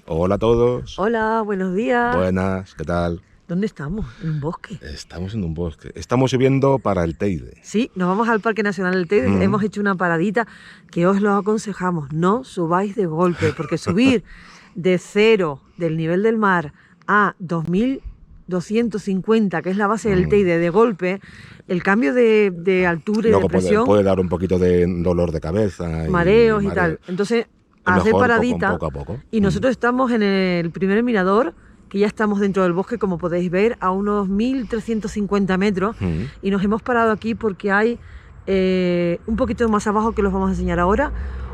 Hola a todos. Hola, buenos días. Buenas, ¿qué tal? ¿Dónde estamos? ¿En un bosque? Estamos en un bosque. Estamos subiendo para el Teide. Sí, nos vamos al Parque Nacional del Teide. Hemos hecho una paradita que os lo aconsejamos. No subáis de golpe, porque subir de cero del nivel del mar a 2250, que es la base del Teide, de golpe, el cambio de altura y Luego de presión, puede dar un poquito de dolor de cabeza. mareos y tal. Entonces, hacer paradita. Poco a poco. Y nosotros estamos en el primer mirador, que ya estamos dentro del bosque, como podéis ver, a unos 1350 metros. Y nos hemos parado aquí porque hay, un poquito más abajo, que los vamos a enseñar ahora,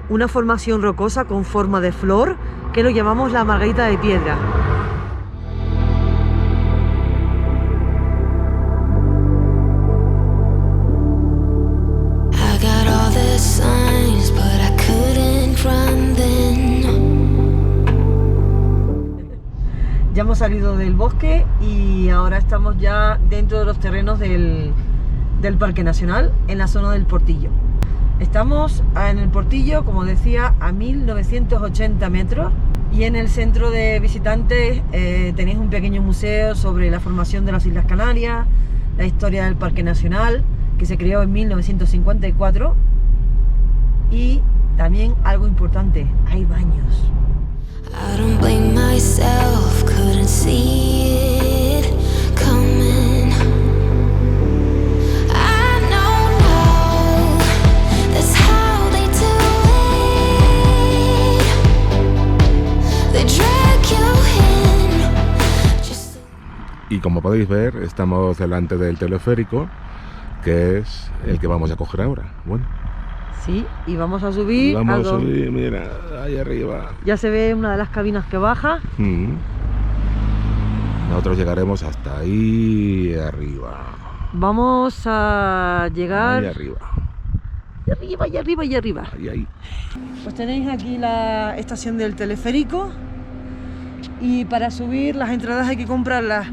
una formación rocosa con forma de flor, que lo llamamos la Margarita de Piedra. Ya hemos salido del bosque y ahora estamos ya dentro de los terrenos del Parque Nacional, en la zona del Portillo. Estamos en el Portillo, como decía, a 1980 metros, y en el centro de visitantes tenéis un pequeño museo sobre la formación de las Islas Canarias, la historia del Parque Nacional, que se creó en 1954, y también algo importante, hay baños. I don't blame myself, couldn't see it coming. I know now, that's how they do it. They drag you in. Y como podéis ver, estamos delante del teleférico, que es el que vamos a coger ahora. Bueno. Sí, y vamos a subir. Vamos a subir, mira, ahí arriba. Ya se ve una de las cabinas que baja. Nosotros llegaremos hasta ahí arriba. Vamos a llegar... Ahí arriba. Y arriba, y arriba, y arriba. Ahí. Pues tenéis aquí la estación del teleférico. Y para subir las entradas hay que comprarlas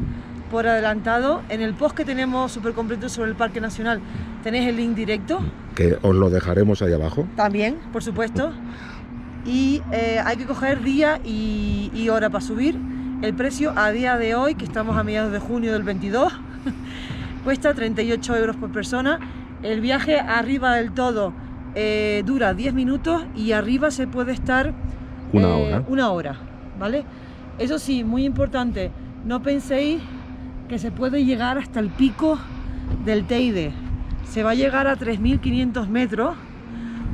por adelantado. En el post que tenemos súper completo sobre el Parque Nacional tenéis el link directo. Que os lo dejaremos ahí abajo. También, por supuesto. Y hay que coger día y hora para subir. El precio a día de hoy, que estamos a mediados de junio del 22, cuesta 38 euros por persona. El viaje arriba del todo dura 10 minutos y arriba se puede estar una hora, ¿vale? Eso sí, muy importante, no penséis que se puede llegar hasta el pico del Teide. Se va a llegar a 3.500 metros,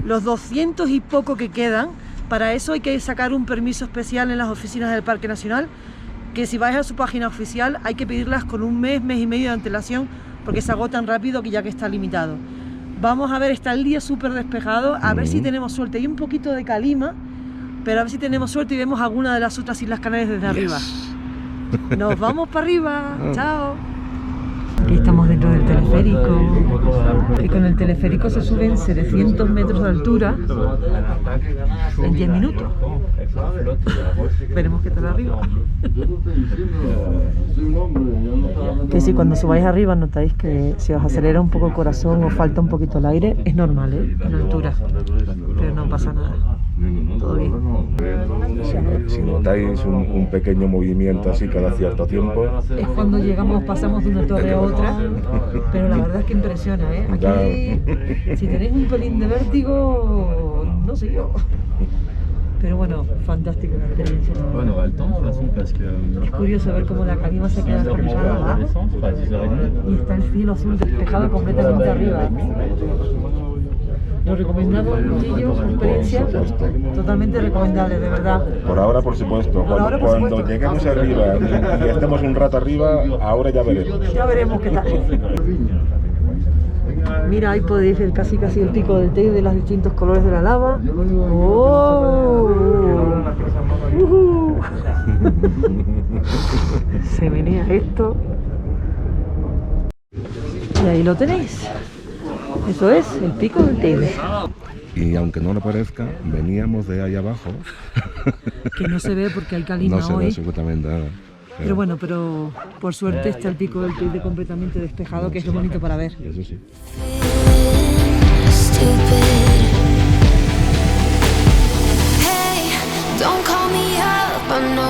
los 200 y poco que quedan. Para eso hay que sacar un permiso especial en las oficinas del Parque Nacional, que si vais a su página oficial hay que pedirlas con un mes y medio de antelación, porque se agotan rápido, que ya que está limitado. Vamos a ver, está el día súper despejado, a ver si tenemos suerte. Hay un poquito de calima, pero a ver si tenemos suerte y vemos alguna de las otras Islas Canarias desde arriba. Nos vamos para arriba, chao. Aquí estamos dentro del teleférico, y con el teleférico se suben 700 metros de altura en 10 minutos. Veremos qué tal arriba. Que si cuando subáis arriba notáis que se os acelera un poco el corazón o falta un poquito el aire, es normal, en altura, pero no pasa nada. Todo bien. Si notáis un pequeño movimiento así cada cierto tiempo, es cuando pasamos de una torre a otra, pero la verdad es que impresiona, ¿eh? Aquí, si tenéis un pelín de vértigo, no sé yo. Pero bueno, fantástica la experiencia. Es curioso ver cómo la calima se queda congelada abajo y está el cielo azul despejado completamente arriba. Lo recomendamos, Chillo, su experiencia totalmente recomendable, de verdad. Por ahora, por supuesto. Cuando lleguemos arriba y estemos un rato arriba, ahora ya veremos. Ya veremos qué tal. Mira, ahí podéis ver casi el pico del Teide de los distintos colores de la lava. ¡Oh! Se menea esto. Y ahí lo tenéis. Eso es el pico del Teide. Y aunque no lo parezca, veníamos de ahí abajo. Que no se ve porque hay calima hoy. No se ve absolutamente nada. Pero bueno, por suerte está el pico del Teide completamente despejado, que es lo bonito para ver. Eso sí. Hey, don't call me up, I know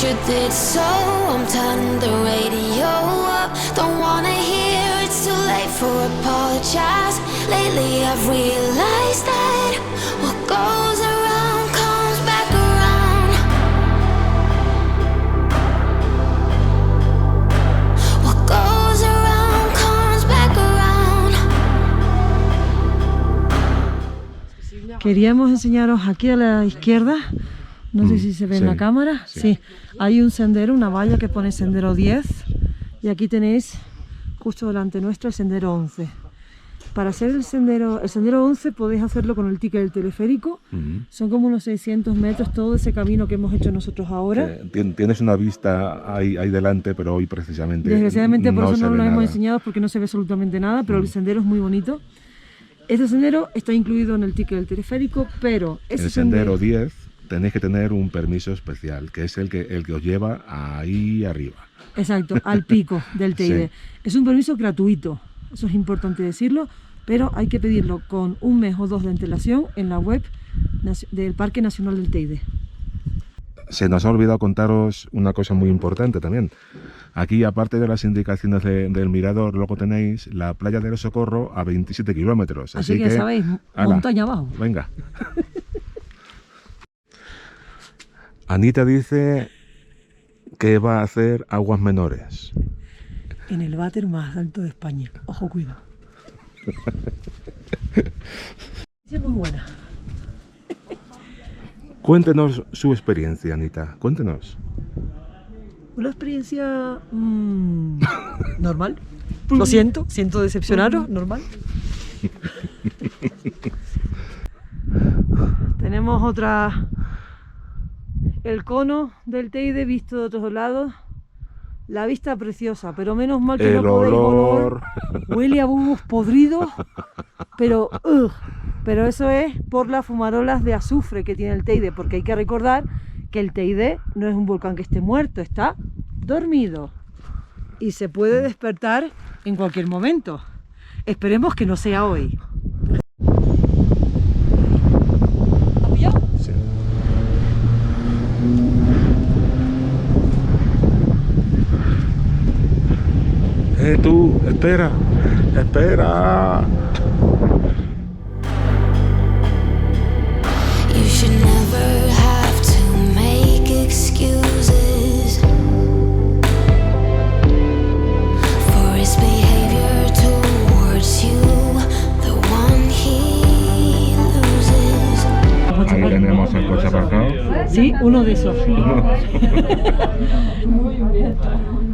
you did so. I'm turning the radio up. Don't wanna hear it's too late for apologize. Lately I've realized that what goes around comes back around. What goes around comes back around. Queríamos enseñaros aquí a la izquierda, no sé si se ve en sí, la cámara, sí. sí, hay un sendero, una valla que pone sendero 10 y aquí tenéis justo delante nuestro el sendero 11. Para hacer el sendero 11 podéis hacerlo con el ticket del teleférico, son como unos 600 metros todo ese camino que hemos hecho nosotros ahora. Tienes una vista ahí delante, pero hoy precisamente Desgraciadamente por eso se no ve lo hemos nada. enseñado porque no se ve absolutamente nada, pero el sendero es muy bonito. Este sendero está incluido en el ticket del teleférico, pero ese El sendero 10 tenéis que tener un permiso especial, que es el que os lleva ahí arriba. Exacto, al pico del Teide. Sí. Es un permiso gratuito, eso es importante decirlo, pero hay que pedirlo con un mes o 2 de antelación en la web del Parque Nacional del Teide. Se nos ha olvidado contaros una cosa muy importante también. Aquí, aparte de las indicaciones del mirador, luego tenéis la playa del Socorro a 27 kilómetros. Así que sabéis, ¡hala! montaña abajo. Venga. Anita dice que va a hacer aguas menores. En el váter más alto de España. Ojo, cuidado. Es muy buena. Cuéntenos su experiencia, Anita. Cuéntenos. Una experiencia normal. Lo siento decepcionaros, normal. Tenemos otra, el cono del Teide visto de otros lados. La vista preciosa, pero menos mal que El no podéis olor. Huele a huevos podridos, pero eso es por las fumarolas de azufre que tiene el Teide, porque hay que recordar que el Teide no es un volcán que esté muerto, está dormido y se puede despertar en cualquier momento. Esperemos que no sea hoy. ¿Has pillado? Sí. Tú, espera. You should never have to make excuses for his behavior towards you, the one he loses. Ahí tenemos el coche aparcado. Sí, uno de esos.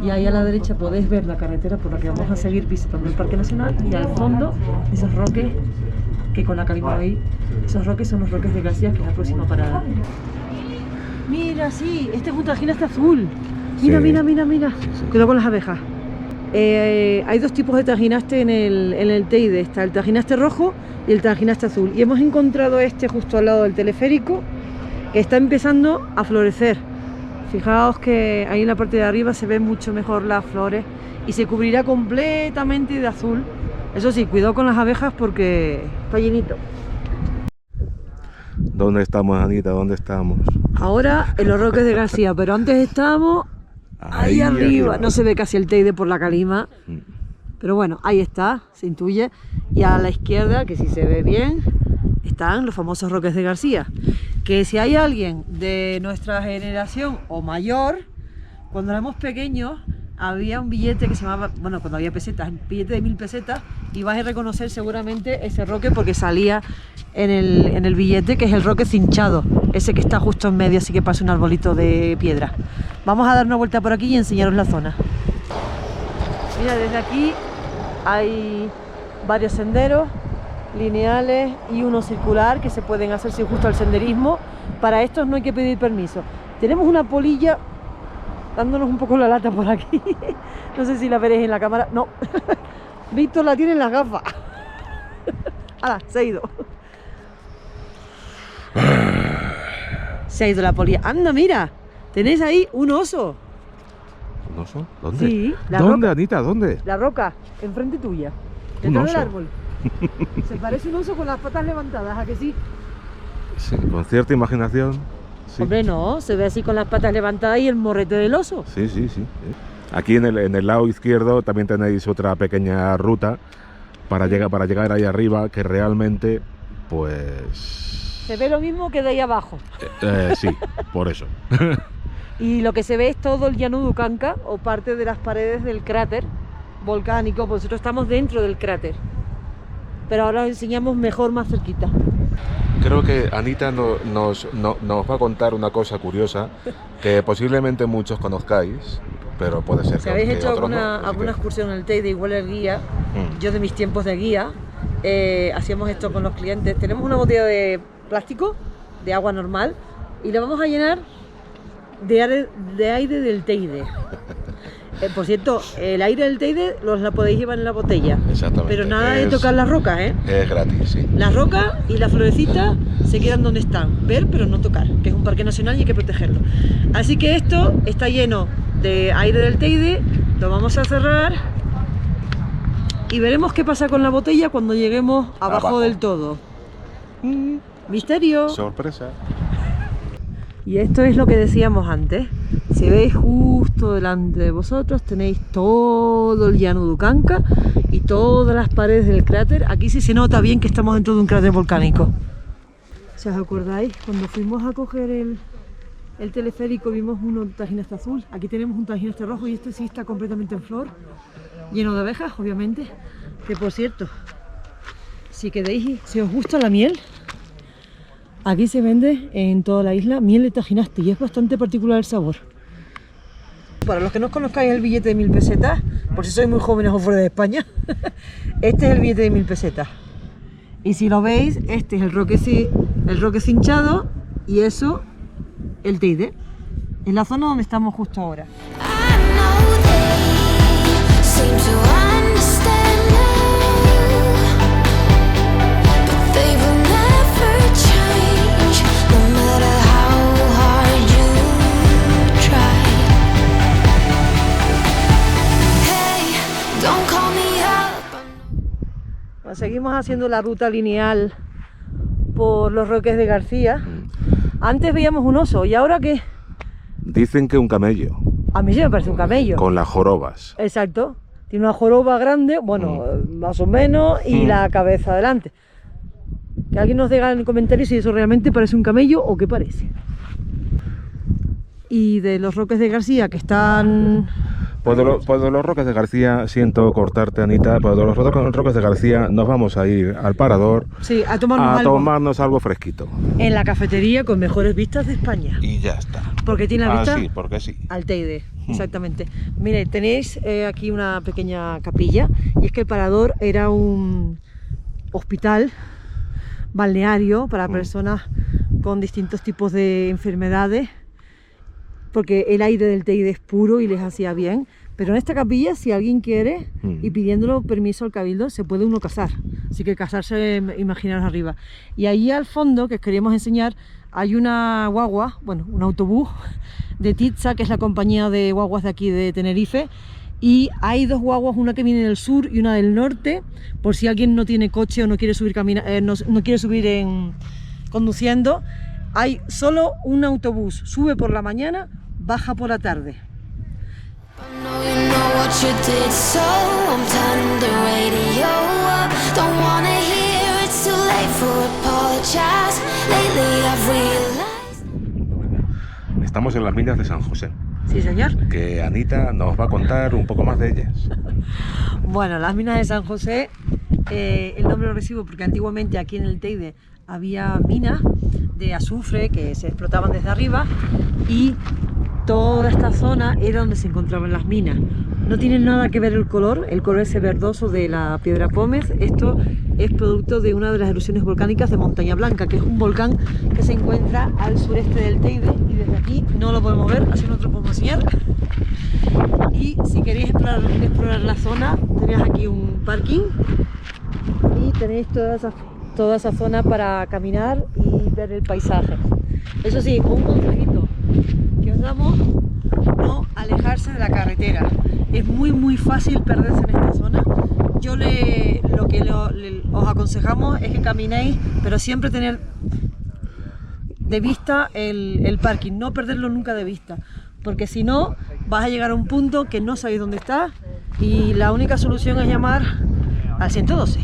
Y ahí a la derecha podéis ver la carretera por la que vamos a seguir visitando el Parque Nacional y al fondo esos roques que con la calima veis, esos roques son los roques de García, que es la próxima parada. Mira, sí, este junto al ginaste azul. Mira, Sí. mira. Sí. Cuidado con las abejas. Hay dos tipos de targinaste en el Teide, está el targinaste rojo y el targinaste azul. Y hemos encontrado este justo al lado del teleférico, que está empezando a florecer. Fijaos que ahí en la parte de arriba se ven mucho mejor las flores y se cubrirá completamente de azul. Eso sí, cuidado con las abejas porque está llenito. ¿Dónde estamos, Anita? ¿Dónde estamos? Ahora en los roques de García, pero antes estábamos ahí arriba. No se ve casi el Teide por la calima, pero bueno, ahí está, se intuye. Y a la izquierda, que si se ve bien, están los famosos roques de García. Que si hay alguien de nuestra generación o mayor, cuando éramos pequeños había un billete que se llamaba, bueno, cuando había pesetas, un billete de 1000 pesetas, y vas a reconocer seguramente ese roque porque salía en el billete, que es el roque cinchado, ese que está justo en medio, así que pasa un arbolito de piedra. Vamos a dar una vuelta por aquí y enseñaros la zona. Mira, desde aquí hay varios senderos lineales y uno circular que se pueden hacer sin justo al senderismo. Para estos no hay que pedir permiso. Tenemos una polilla dándonos un poco la lata por aquí. No sé si la veréis en la cámara. No. Víctor la tiene en las gafas. ¡Hala! Se ha ido. Se ha ido la polilla. ¡Anda, mira! Tenéis ahí un oso. ¿Un oso? ¿Dónde? Sí, la ¿Dónde, roca. Anita? ¿Dónde? La roca, enfrente tuya. ¿Un Detrás del oso? árbol. Se parece un oso con las patas levantadas, ¿a que sí? Sí, con cierta imaginación. Sí. Hombre, no, se ve así con las patas levantadas y el morrete del oso. Sí, sí, sí. Aquí en el lado izquierdo también tenéis otra pequeña ruta para llegar ahí arriba, que realmente, pues... Se ve lo mismo que de ahí abajo. Sí, por eso. Y lo que se ve es todo el llano de Ucanca o parte de las paredes del cráter volcánico. Nosotros estamos dentro del cráter. Pero ahora os enseñamos mejor, más cerquita. Creo que Anita nos va a contar una cosa curiosa que posiblemente muchos conozcáis, pero puede ser Si habéis hecho otros no, así alguna que- excursión en el Teide, igual el guía, yo de mis tiempos de guía, hacíamos esto con los clientes. Tenemos una botella de plástico, de agua normal, y la vamos a llenar de aire del Teide. Por cierto, el aire del Teide la podéis llevar en la botella. Exactamente. Pero nada de tocar las rocas, ¿eh? Es gratis, sí. Las rocas y las florecitas se quedan donde están, ver pero no tocar, que es un parque nacional y hay que protegerlo. Así que esto está lleno de aire del Teide, lo vamos a cerrar y veremos qué pasa con la botella cuando lleguemos abajo del todo. Misterio. Sorpresa. Y esto es lo que decíamos antes. Si veis justo delante de vosotros tenéis todo el llano de Ucanca y todas las paredes del cráter. Aquí sí se nota bien que estamos dentro de un cráter volcánico. Si os acordáis, cuando fuimos a coger el teleférico vimos un tajinaste azul. Aquí tenemos un tajinaste rojo y este sí está completamente en flor, lleno de abejas, obviamente. Que por cierto, si os gusta la miel, aquí se vende en toda la isla miel de tajinaste y es bastante particular el sabor. Para los que no os conozcáis el billete de 1000 pesetas, por si sois muy jóvenes o fuera de España, este es el billete de 1000 pesetas. Y si lo veis, este es el roque cinchado y eso, el Teide. En la zona donde estamos justo ahora. I know they seem to understand now, but they will never change, no matter how hard you try. Hey, don't call me up. Bueno, seguimos haciendo la ruta lineal por los Roques de García. Antes veíamos un oso y ahora ¿qué? Dicen que un camello, A mí sí me parece un camello. con las jorobas. Exacto. Tiene una joroba grande, bueno, más o menos, y la cabeza adelante. Que alguien nos diga en el comentario si eso realmente parece un camello o qué parece. Y de los Roques de García que están... Pues de los Roques de García, siento cortarte, Anita, pues de los Roques de García nos vamos a ir al Parador Sí, a tomarnos algo fresquito. en la cafetería con mejores vistas de España. Y ya está. Porque tiene la vista Sí, porque sí. al Teide, exactamente. Mire, tenéis aquí una pequeña capilla y es que el Parador era un hospital balneario para personas con distintos tipos de enfermedades, porque el aire del Teide es puro y les hacía bien. Pero en esta capilla, si alguien quiere, y pidiéndolo permiso al cabildo, se puede uno casar. Así que casarse, imaginaros arriba. Y ahí al fondo, que os queríamos enseñar, hay una guagua, bueno, un autobús de Titsa, que es la compañía de guaguas de aquí de Tenerife. Y hay dos guaguas, una que viene del sur y una del norte, por si alguien no tiene coche o no quiere subir, no quiere subir conduciendo. Hay solo un autobús, sube por la mañana, baja por la tarde. I know you know what you did, so I'm turning the radio up. Don't wanna hear it's too late for apologize. Lately I've realized. Estamos en las minas de San José, Sí, señor. que Anita nos va a contar un poco más de ellas. Bueno, las minas de San José, el nombre lo recibo porque antiguamente aquí en el Teide había minas de azufre que se explotaban desde arriba y toda esta zona era donde se encontraban las minas. No tiene nada que ver el color ese verdoso de la piedra pómez. Esto es producto de una de las erupciones volcánicas de Montaña Blanca, que es un volcán que se encuentra al sureste del Teide y desde aquí no lo podemos ver, así no te lo podemos enseñar. Y si queréis explorar la zona, tenéis aquí un parking y tenéis toda esa zona para caminar y ver el paisaje. Eso sí, un consejito que os damos: no alejarse de la carretera. Es muy fácil perderse en esta zona. Lo que os aconsejamos es que caminéis, pero siempre tener de vista el parking, no perderlo nunca de vista, porque si no vas a llegar a un punto que no sabéis dónde está y la única solución es llamar al 112.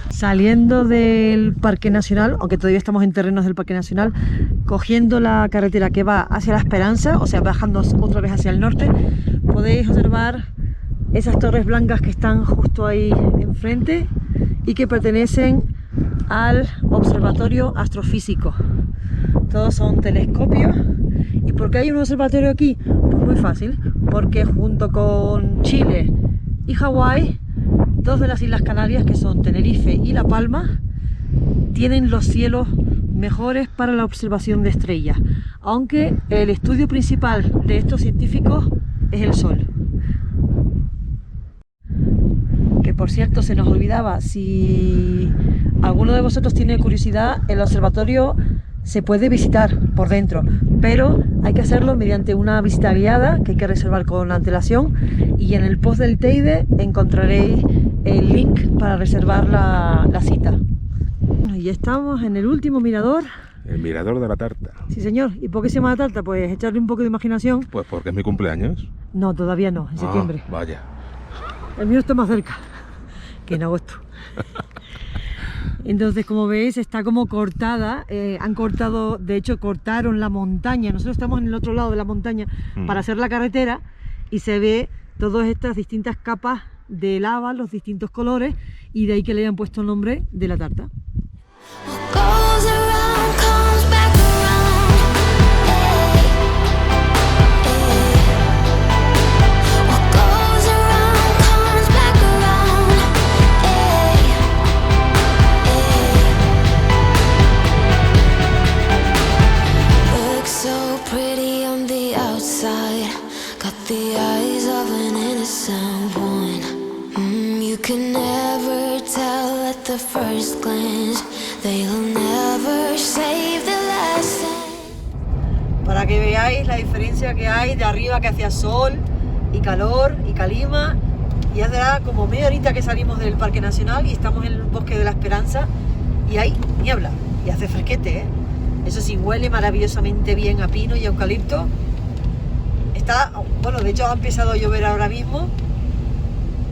Saliendo del Parque Nacional, aunque todavía estamos en terrenos del Parque Nacional, cogiendo la carretera que va hacia La Esperanza, o sea, bajando otra vez hacia el norte, podéis observar esas torres blancas que están justo ahí enfrente y que pertenecen al Observatorio Astrofísico. Todos son telescopios. ¿Y por qué hay un observatorio aquí? Pues muy fácil, porque junto con Chile y Hawái, dos de las Islas Canarias, que son Tenerife y La Palma, tienen los cielos mejores para la observación de estrellas, aunque el estudio principal de estos científicos es el Sol. Que por cierto, se nos olvidaba, si alguno de vosotros tiene curiosidad, el observatorio se puede visitar por dentro, pero hay que hacerlo mediante una visita guiada que hay que reservar con antelación, y en el post del Teide encontraréis el link para reservar la cita. Bueno, y estamos en el último mirador. El mirador de la Tarta. Sí, señor. ¿Y por qué se llama Tarta? Pues echarle un poco de imaginación. Pues porque es mi cumpleaños. No, todavía no, en septiembre. Vaya. El mío está más cerca que en agosto. Entonces, como veis, está como cortada. Han cortado, de hecho, cortaron la montaña. Nosotros estamos en el otro lado de la montaña para hacer la carretera y se ve todas estas distintas capas de lava, los distintos colores, y de ahí que le hayan puesto el nombre de la tarta. Goes around, comes back around. What goes around, comes back around. Looks so pretty on the outside, got the eyes of an innocent one. You can never tell at the first glance. They'll never save the last time. Para que veáis la diferencia que hay de arriba, que hacía sol y calor y calima, y hace como media horita que salimos del Parque Nacional y estamos en el Bosque de la Esperanza y hay niebla y hace fresquete, ¿eh? Eso sí, huele maravillosamente bien a pino y a eucalipto. Está, bueno, de hecho ha empezado a llover ahora mismo,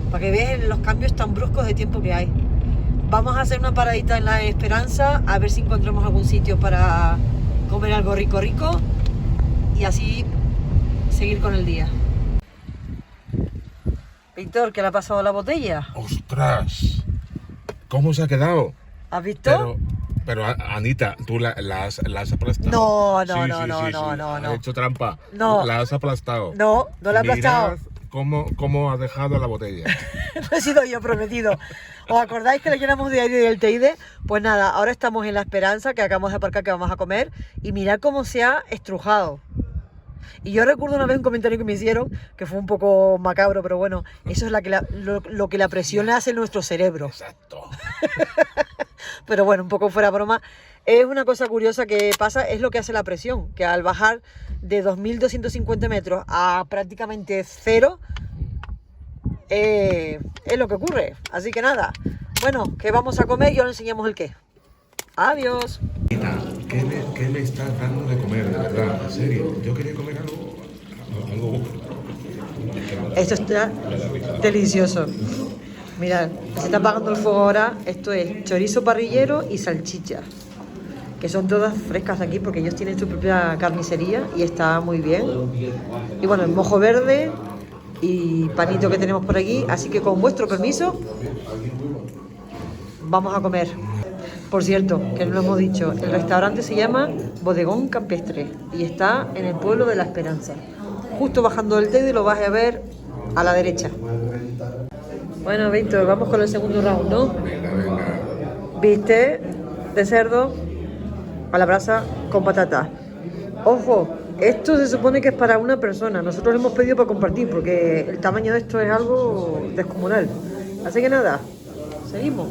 para que veáis los cambios tan bruscos de tiempo que hay. Vamos a hacer una paradita en La Esperanza, a ver si encontramos algún sitio para comer algo rico y así seguir con el día. Víctor, ¿qué le ha pasado a la botella? ¡Ostras! ¿Cómo se ha quedado? ¿Has visto? Pero Anita, ¿tú la has aplastado? No, Sí. no. Has hecho trampa. No. La has aplastado. No la he aplastado. Mirad cómo ha dejado la botella. No he sido yo, prometido. ¿Os acordáis que le llenamos de aire del Teide? Pues nada, ahora estamos en La Esperanza, que acabamos de aparcar, que vamos a comer, y mirad cómo se ha estrujado. Y yo recuerdo una vez un comentario que me hicieron, que fue un poco macabro, pero bueno, eso es lo que la presión le hace a nuestro cerebro. Exacto. Pero bueno, un poco fuera broma, es una cosa curiosa que pasa, es lo que hace la presión, que al bajar de 2.250 metros a prácticamente cero, es lo que ocurre. Así que nada, bueno, que vamos a comer y ahora enseñamos el qué. Adiós. ¿Qué me estás dando de comer, de verdad? En serio, yo quería comer algo. Esto está delicioso. Mirad, se está apagando el fuego ahora. Esto es chorizo parrillero y salchicha, que son todas frescas aquí porque ellos tienen su propia carnicería y está muy bien. Y bueno, el mojo verde y panito que tenemos por aquí. Así que con vuestro permiso, vamos a comer. Por cierto, que no lo hemos dicho, el restaurante se llama Bodegón Campestre y está en el pueblo de La Esperanza. Justo bajando del Teide lo vas a ver a la derecha. Bueno, Víctor, vamos con el segundo round, ¿no? Venga. Bistec de cerdo a la brasa con patata. Ojo, esto se supone que es para una persona. Nosotros lo hemos pedido para compartir porque el tamaño de esto es algo descomunal. Así que nada, seguimos.